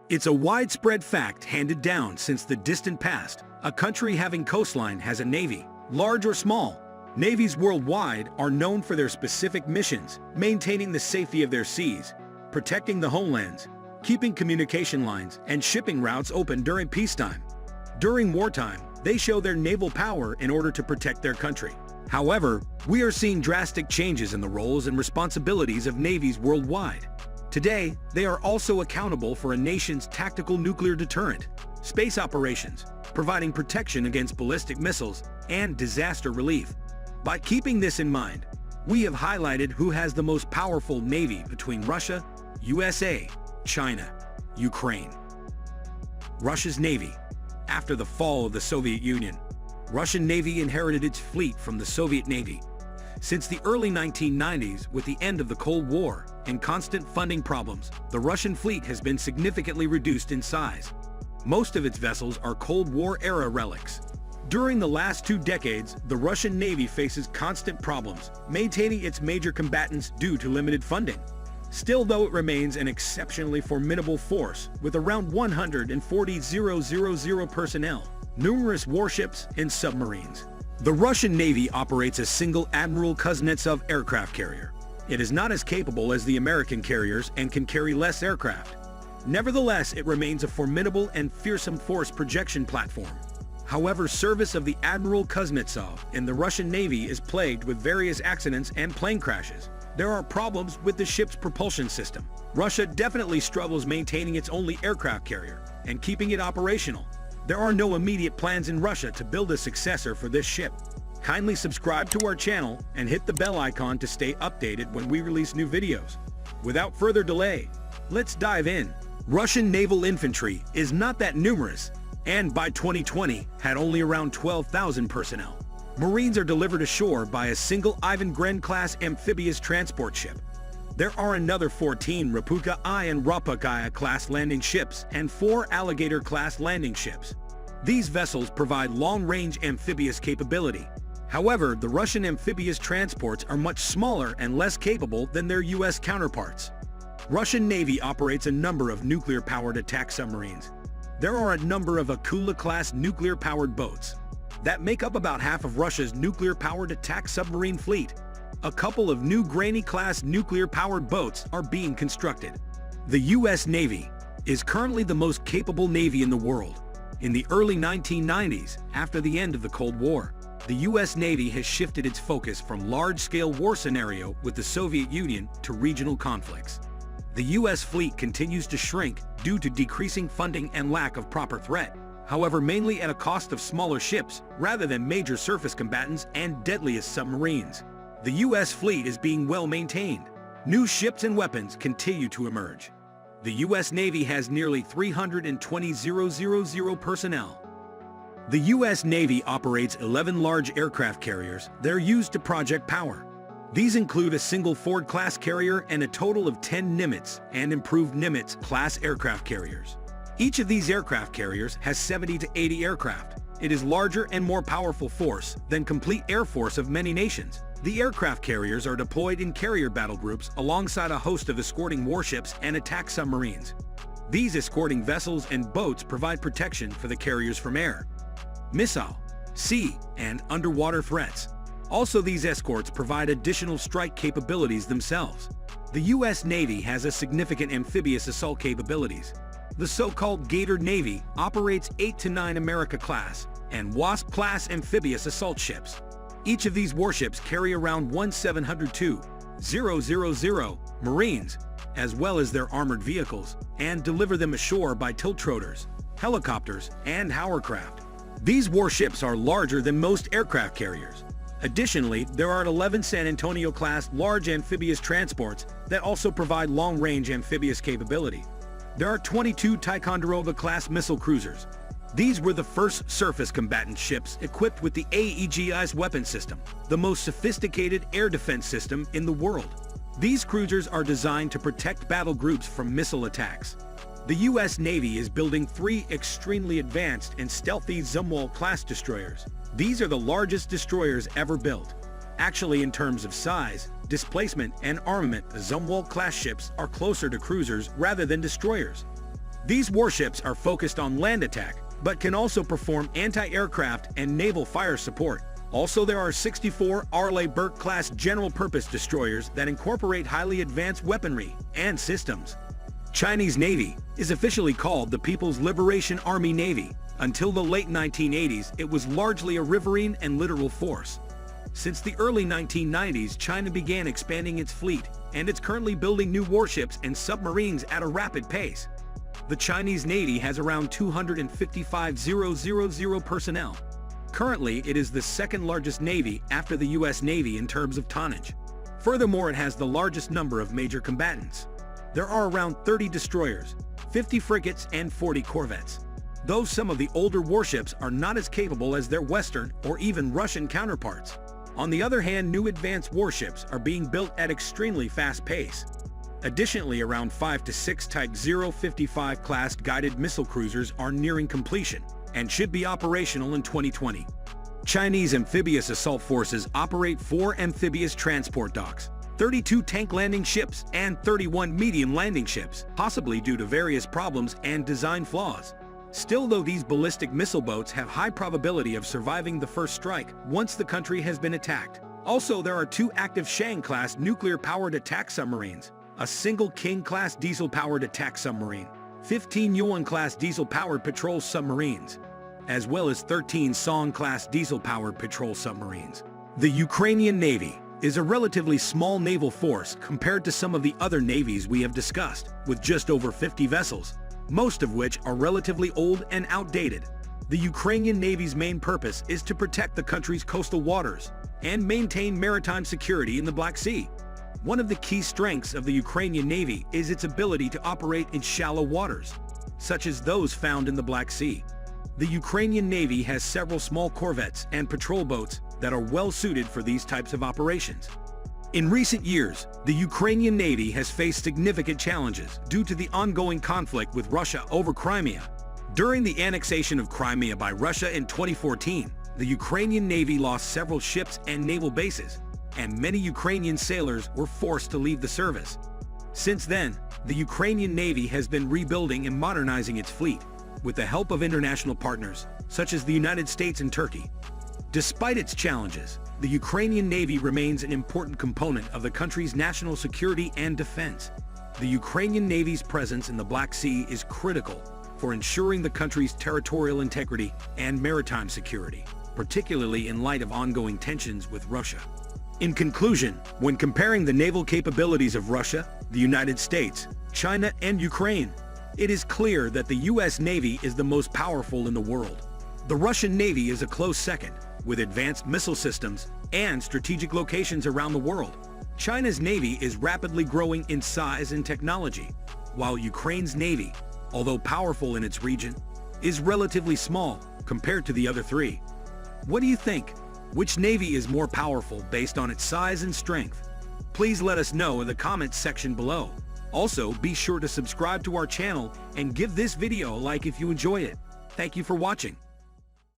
It's a widespread fact handed down since the distant past. A country having coastline has a navy, large or small. Navies worldwide are known for their specific missions, maintaining the safety of their seas, protecting the homelands, keeping communication lines and shipping routes open during peacetime. During wartime, they show their naval power in order to protect their country. However, we are seeing drastic changes in the roles and responsibilities of navies worldwide. Today, they are also accountable for a nation's tactical nuclear deterrent, space operations, providing protection against ballistic missiles, and disaster relief. By keeping this in mind, we have highlighted who has the most powerful navy between Russia, USA, China, Ukraine. Russia's navy. After the fall of the Soviet Union, Russian Navy inherited its fleet from the Soviet Navy. Since the early 1990s, with the end of the Cold War and constant funding problems, the Russian fleet has been significantly reduced in size. Most of its vessels are Cold War-era relics. During the last 2 decades, the Russian Navy faces constant problems, maintaining its major combatants due to limited funding. Still, though, it remains an exceptionally formidable force, with around 140,000 personnel, numerous warships, and submarines. The Russian Navy operates a single Admiral Kuznetsov aircraft carrier. It is not as capable as the American carriers and can carry less aircraft. Nevertheless, it remains a formidable and fearsome force projection platform. However, service of the Admiral Kuznetsov in the Russian Navy is plagued with various accidents and plane crashes. There are problems with the ship's propulsion system. Russia definitely struggles maintaining its only aircraft carrier and keeping it operational. There are no immediate plans in Russia to build a successor for this ship. Kindly subscribe to our channel and hit the bell icon to stay updated when we release new videos. Without further delay, let's dive in. Russian naval infantry is not that numerous, and by 2020 had only around 12,000 personnel. Marines are delivered ashore by a single Ivan Gren-class amphibious transport ship. There are another 14 Rapuka I and Rapukaya-class landing ships and 4 Alligator-class landing ships. These vessels provide long-range amphibious capability. However, the Russian amphibious transports are much smaller and less capable than their U.S. counterparts. Russian Navy operates a number of nuclear-powered attack submarines. There are a number of Akula-class nuclear-powered boats that make up about half of Russia's nuclear-powered attack submarine fleet. A couple of new Granny-class nuclear-powered boats are being constructed. The U.S. Navy is currently the most capable navy in the world. In the early 1990s, after the end of the Cold War, the U.S. Navy has shifted its focus from large-scale war scenario with the Soviet Union to regional conflicts. The U.S. fleet continues to shrink due to decreasing funding and lack of proper threat, however mainly at a cost of smaller ships rather than major surface combatants and deadliest submarines. The U.S. fleet is being well maintained. New ships and weapons continue to emerge. The U.S. Navy has nearly 320,000 personnel. The U.S. Navy operates 11 large aircraft carriers that are used to project power. These include a single Ford-class carrier and a total of 10 Nimitz and improved Nimitz-class aircraft carriers. Each of these aircraft carriers has 70 to 80 aircraft. It is larger and more powerful force than complete air force of many nations. The aircraft carriers are deployed in carrier battle groups alongside a host of escorting warships and attack submarines. These escorting vessels and boats provide protection for the carriers from air, missile, sea, and underwater threats. Also, these escorts provide additional strike capabilities themselves. The U.S. Navy has a significant amphibious assault capabilities. The so-called Gator Navy operates 8 to 9 America-class and Wasp-class amphibious assault ships. Each of these warships carry around 1,702,000 Marines, as well as their armored vehicles, and deliver them ashore by tiltrotors, helicopters, and hovercraft. These warships are larger than most aircraft carriers. Additionally, there are 11 San Antonio-class large amphibious transports that also provide long-range amphibious capability. There are 22 Ticonderoga-class missile cruisers. These were the first surface combatant ships equipped with the AEGIS weapon system, the most sophisticated air defense system in the world. These cruisers are designed to protect battle groups from missile attacks. The U.S. Navy is building 3 extremely advanced and stealthy Zumwalt-class destroyers. These are the largest destroyers ever built. Actually, in terms of size, displacement, and armament, the Zumwalt-class ships are closer to cruisers rather than destroyers. These warships are focused on land attack, but can also perform anti-aircraft and naval fire support. Also, there are 64 Arleigh Burke-class general-purpose destroyers that incorporate highly advanced weaponry and systems. Chinese Navy is officially called the People's Liberation Army Navy. Until the late 1980s, it was largely a riverine and littoral force. Since the early 1990s, China began expanding its fleet, and it's currently building new warships and submarines at a rapid pace. The Chinese Navy has around 255,000 personnel. Currently, it is the second largest navy after the U.S. Navy in terms of tonnage. Furthermore, it has the largest number of major combatants. There are around 30 destroyers, 50 frigates, and 40 corvettes. Though some of the older warships are not as capable as their Western or even Russian counterparts. On the other hand, new advanced warships are being built at extremely fast pace. Additionally, around 5 to 6 Type 055 class guided missile cruisers are nearing completion and should be operational in 2020. Chinese amphibious assault forces operate 4 amphibious transport docks, 32 tank landing ships, and 31 medium landing ships, possibly due to various problems and design flaws. Still, though, these ballistic missile boats have high probability of surviving the first strike once the country has been attacked. Also, there are 2 active Shang-class nuclear-powered attack submarines, a single King-class diesel-powered attack submarine, 15 Yuan-class diesel-powered patrol submarines, as well as 13 Song-class diesel-powered patrol submarines. The Ukrainian Navy is a relatively small naval force compared to some of the other navies we have discussed, with just over 50 vessels, most of which are relatively old and outdated. The Ukrainian Navy's main purpose is to protect the country's coastal waters and maintain maritime security in the Black Sea. One of the key strengths of the Ukrainian Navy is its ability to operate in shallow waters, such as those found in the Black Sea. The Ukrainian Navy has several small corvettes and patrol boats that are well suited for these types of operations. In recent years, the Ukrainian Navy has faced significant challenges due to the ongoing conflict with Russia over Crimea. During the annexation of Crimea by Russia in 2014, the Ukrainian Navy lost several ships and naval bases, and many Ukrainian sailors were forced to leave the service. Since then, the Ukrainian Navy has been rebuilding and modernizing its fleet, with the help of international partners, such as the United States and Turkey. Despite its challenges, the Ukrainian Navy remains an important component of the country's national security and defense. The Ukrainian Navy's presence in the Black Sea is critical for ensuring the country's territorial integrity and maritime security, particularly in light of ongoing tensions with Russia. In conclusion, when comparing the naval capabilities of Russia, the United States, China, and Ukraine, it is clear that the U.S. Navy is the most powerful in the world. The Russian Navy is a close second, with advanced missile systems and strategic locations around the world. China's Navy is rapidly growing in size and technology, while Ukraine's Navy, although powerful in its region, is relatively small compared to the other 3. What do you think? Which navy is more powerful based on its size and strength? Please let us know in the comments section below. Also, be sure to subscribe to our channel and give this video a like if you enjoy it. Thank you for watching.